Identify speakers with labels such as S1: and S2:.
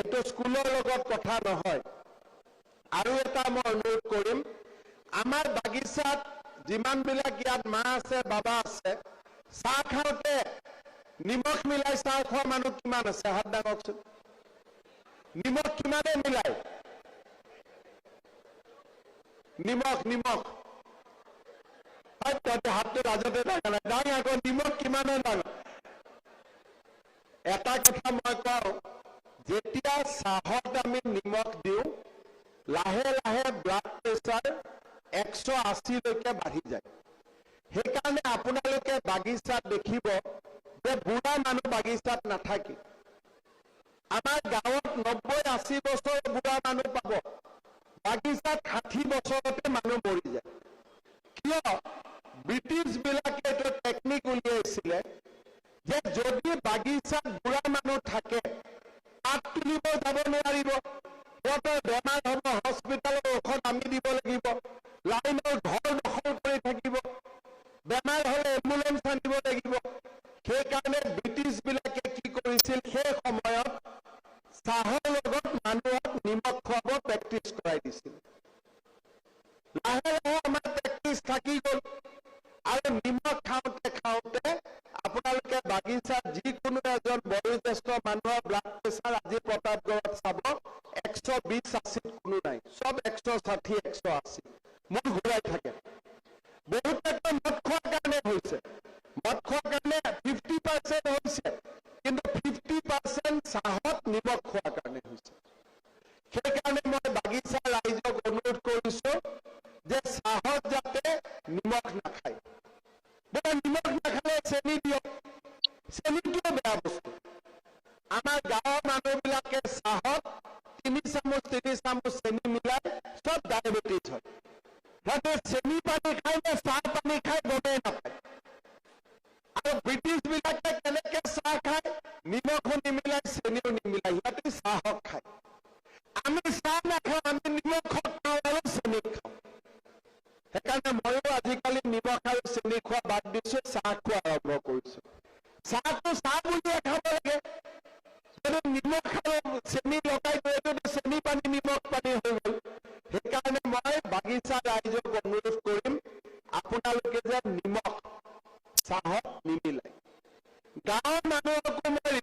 S1: एतो स्कूलर लगत कथा নহয় আৰু এটা মই অনুৰোধ কৰিম আমাৰ বাগিচাত যিমান বিলাক ইয়াত মা আছে বাবা আছে চাহ খাওঁতে নিমখ মিলাই চাহ খোৱা মানুহ কিমান আছে হাত দাঙকচোন নিমখ কিমানে মিলাই নিমখ নিমখ হাততে ৰাজতে দাঙা নাই দাঙ আকৌ নিমখ কিমানে দাঙ এটা কথা মই কওঁ যেতিয়া চাহত আমি নিমখ দিওঁ লাহে লাহে ব্লাড প্ৰেছাৰ 180 লৈকে বাঢ়ি যায় সেইকাৰণে আপোনালোকে বাগিচাত দেখিব যে বুঢ়া মানুহ বাগিচাত নাথাকে আমাৰ গাঁৱত 90-80 বছৰ বুঢ়া মানুহ পাব বাগিচাত 60 বছৰতে মানুহ মৰি যায় কিয় ব্ৰিটিছ বিলাকে এটা টেকনিক উলিয়াইছিলে যে যদি বাগিচাত বুঢ়া মানুহ থাকে পাত তুলিব যাব নোৱাৰিব সিহঁতৰ বেমাৰ হ'ব হস্পিটেলৰ ঔষধ আমি দিব লাগিব লাইনৰ ঘৰ দখল কৰি থাকিব বেমাৰ হ'লে এম্বুলেন্স আনিব লাগিব সেইকাৰণে ব্ৰিটিছ বিলাকে কি কৰিছিল সেই সময়ত চাহৰ লগত মানুহক নিমখ খুৱাব প্ৰেক্টিছ কৰাই দিছিল লাহে লাহে আমাৰ প্ৰেক্টিছ থাকি গ'ল আৰু নিমখ খাওঁতে খাওঁতে আপোনালোকে বাগিচাত যিকোনো এজন বয়োজ্যেষ্ঠ মানুহৰ ব্লাড প্ৰেছাৰ আজি প্ৰতাপগড়ত চাব 120-80 কোনো নাই সব 160-180 মন ঘূৰাই থাকে বহুত ক্ষেত্ৰত মদ খোৱাৰ কাৰণে হৈছে মদ খোৱাৰ কাৰণে 50% হৈছে কিন্তু 50% চাহত নিমখ খোৱাৰ কাৰণে হৈছে সেইকাৰণে মই বাগিচা ৰাইজক অনুৰোধ কৰিছো যে চাহত যাতে নিমখ নাখায় বোলে নিমখ নাখালে চেনি দিয়ক চেনিটোও বেয়া বস্তু আমাৰ গাঁৱৰ মানুহবিলাকে চাহত 3 চামুচ চেনি মিলাই সব ডায়েবেটিছ হয় সিহঁতে চেনি পানী খাই নে চাহ পানী খাই গমেই নাপায় আৰু ব্ৰিটিছ বিলাকে কেনেকে চাহ খায় নিমখো নিমিলাই চেনিও নিমিলাই সিহঁতে চাহক খায় আমি চাহ নাখাওঁ আমি নিমখ খাওঁ আৰু চেনি খাওঁ সেইকাৰণে ময়ো আজিকালি নিমখ আৰু চেনি খোৱা বাদ দিছো চাহ খোৱা আৰম্ভ কৰিছো চাহটো চাহ বুলিয়ে খাব লাগে যদি নিমখ আৰু চেনি লগাই দিয়ে যদি চেনি পানী নিমখ পানী হৈ গ'ল সেইকাৰণে মই বাগিচা ৰাইজক অনুৰোধ কৰিম আপোনালোকে যে নিমখ চাহত নিমিলাই গাঁৱৰ মানুহকো মই